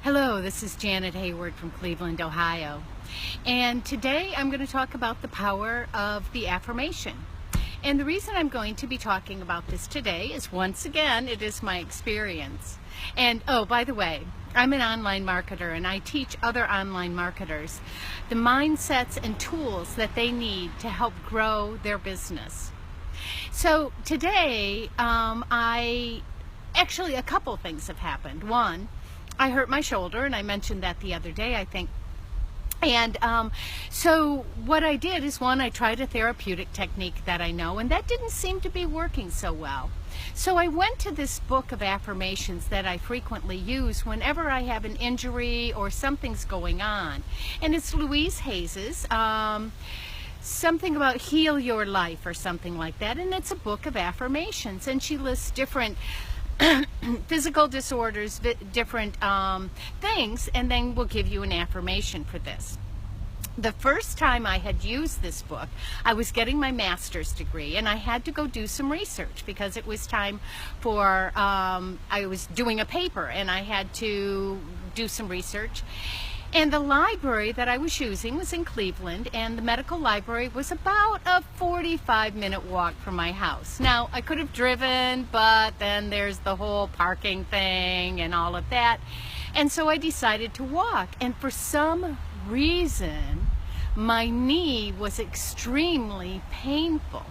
Hello, this is Janet Hayward from Cleveland, Ohio. And today I'm going to talk about the power of the affirmation. And the reason I'm going to be talking about this today is, once again, it is my experience. And oh, by the way, I'm an online marketer and I teach other online marketers the mindsets and tools that they need to help grow their business. So today, actually a couple things have happened. One, I hurt my shoulder, and I mentioned that the other day, I think. And so what I did is, one, I tried a therapeutic technique that I know, and that didn't seem to be working so well. So I went to this book of affirmations that I frequently use whenever I have an injury or something's going on. And it's Louise Hayes's, something about Heal Your Life or something like that. And it's a book of affirmations, and she lists different physical disorders, different things, and then we'll give you an affirmation for this. The first time I had used this book, I was getting my master's degree, and I had to go do some research because it was time for, I was doing a paper, and I had to do some research. And the library that I was using was in Cleveland, and the medical library was about a 45-minute walk from my house. Now, I could have driven, but then there's the whole parking thing and all of that. And so I decided to walk. And for some reason, my knee was extremely painful.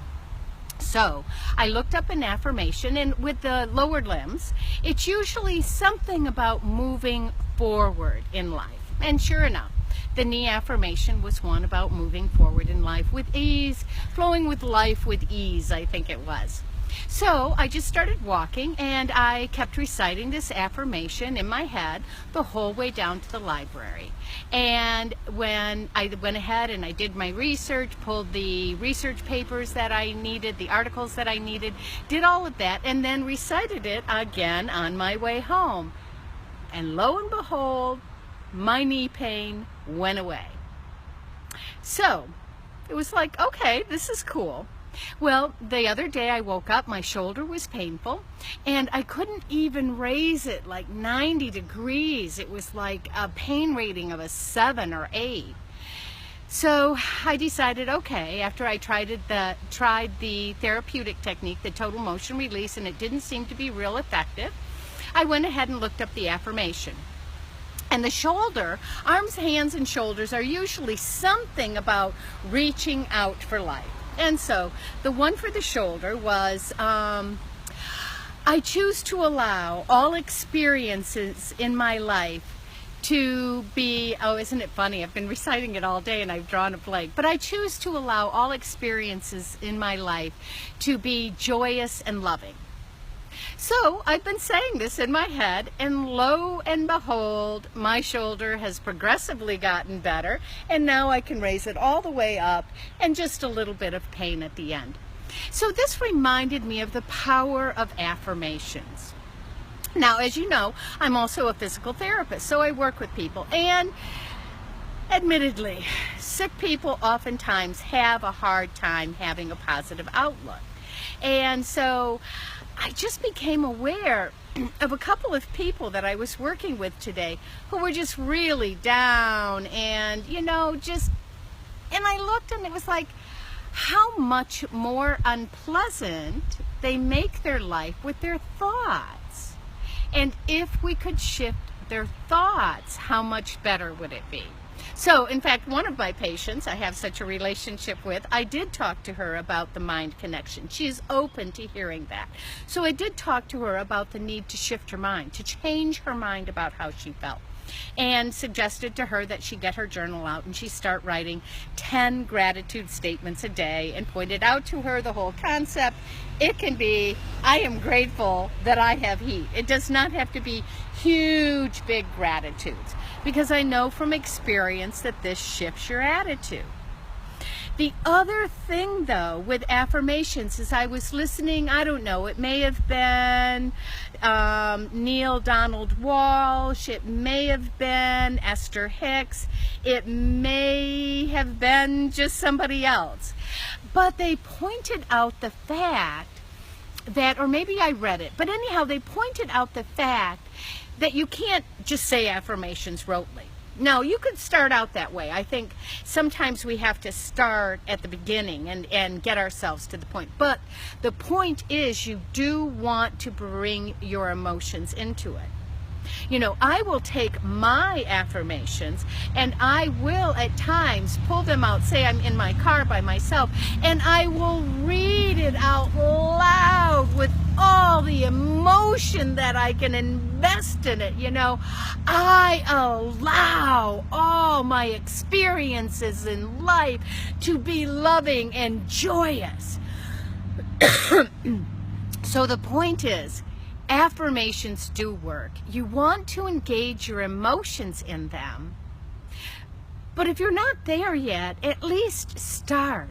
So I looked up an affirmation, and with the lower limbs, it's usually something about moving forward in life. And sure enough, the knee affirmation was one about moving forward in life with ease, flowing with life with ease, I think it was. So I just started walking, and I kept reciting this affirmation in my head the whole way down to the library. And when I went ahead and I did my research, pulled the research papers that I needed, the articles that I needed, did all of that, and then recited it again on my way home. And lo and behold, my knee pain went away. So it was like, okay, this is cool. Well, the other day I woke up, my shoulder was painful, and I couldn't even raise it like 90 degrees. It was like a pain rating of a 7 or 8. So I decided, okay, after I tried the therapeutic technique, the total motion release, and it didn't seem to be real effective, I went ahead and looked up the affirmation. And the shoulder, arms, hands, and shoulders are usually something about reaching out for life. And so the one for the shoulder was, I choose to allow all experiences in my life to be, oh, isn't it funny? I've been reciting it all day and I've drawn a blank. But I choose to allow all experiences in my life to be joyous and loving. So I've been saying this in my head, and lo and behold, my shoulder has progressively gotten better, and now I can raise it all the way up, and just a little bit of pain at the end. So this reminded me of the power of affirmations. Now, as you know, I'm also a physical therapist, so I work with people, and admittedly, sick people oftentimes have a hard time having a positive outlook. And so I just became aware of a couple of people that I was working with today who were just really down, and and I looked, and it was like how much more unpleasant they make their life with their thoughts. And if we could shift their thoughts, how much better would it be? So, in fact, one of my patients I have such a relationship with, I did talk to her about the mind connection. She is open to hearing that. So I did talk to her about the need to shift her mind, to change her mind about how she felt, and suggested to her that she get her journal out and she start writing 10 gratitude statements a day, and pointed out to her the whole concept. It can be, I am grateful that I have heat. It does not have to be huge, big gratitudes, because I know from experience that this shifts your attitude. The other thing, though, with affirmations is I was listening, I don't know, it may have been Neil Donald Walsh, it may have been Esther Hicks, it may have been just somebody else. But they pointed out the fact that, or maybe I read it, but anyhow, they pointed out the fact that you can't just say affirmations rotely. No, you could start out that way. I think sometimes we have to start at the beginning and get ourselves to the point. But the point is, you do want to bring your emotions into it. You know, I will take my affirmations and I will at times pull them out, say I'm in my car by myself, and I will read it out loud with all the emotion that I can invest in it. You know, I allow all my experiences in life to be loving and joyous. So the point is, affirmations do work. You want to engage your emotions in them. But if you're not there yet, at least start.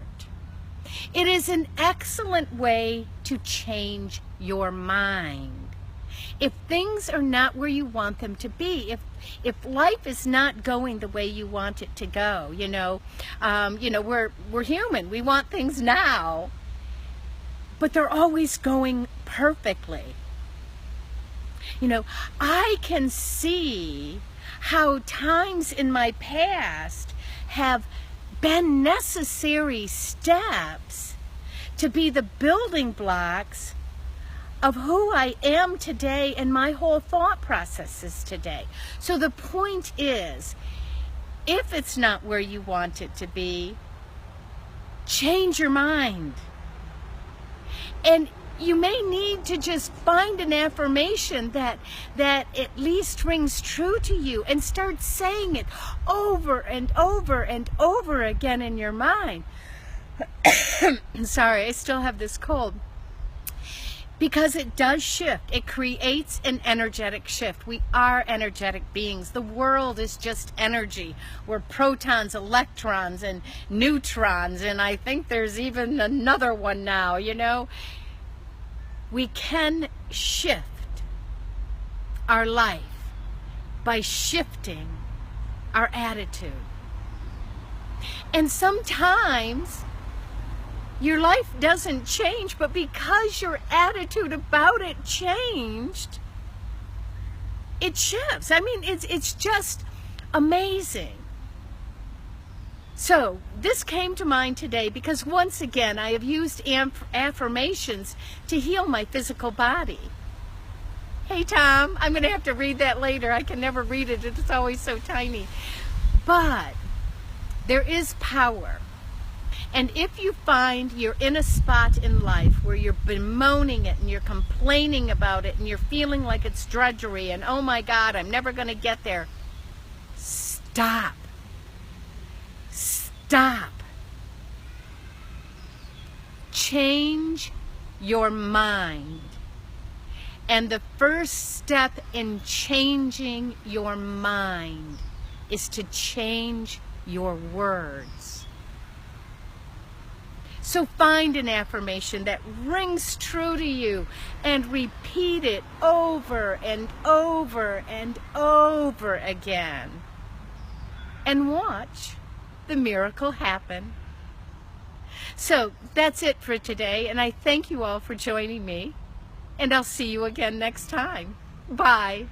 It is an excellent way to change your mind. If things are not where you want them to be, if life is not going the way you want it to go, we're human. We want things now, but they're always going perfectly. You know, I can see how times in my past have been necessary steps to be the building blocks of who I am today and my whole thought processes today. So the point is, if it's not where you want it to be, change your mind. And you may need to just find an affirmation that at least rings true to you and start saying it over and over and over again in your mind. Sorry, I still have this cold. Because it does shift. It creates an energetic shift. We are energetic beings. The world is just energy. We're protons, electrons, and neutrons, and I think there's even another one now, you know. We can shift our life by shifting our attitude. And sometimes your life doesn't change, but because your attitude about it changed, it shifts. I mean, it's just amazing. So this came to mind today because once again I have used affirmations to heal my physical body. Hey Tom, I'm going to have to read that later. I can never read it. It's always so tiny. But there is power. And if you find you're in a spot in life where you're bemoaning it and you're complaining about it and you're feeling like it's drudgery and oh my God, I'm never going to get there, stop. Stop. Change your mind. And the first step in changing your mind is to change your words. So find an affirmation that rings true to you and repeat it over and over and over again. And watch the miracle happen. So that's it for today, and I thank you all for joining me, and I'll see you again next time. Bye.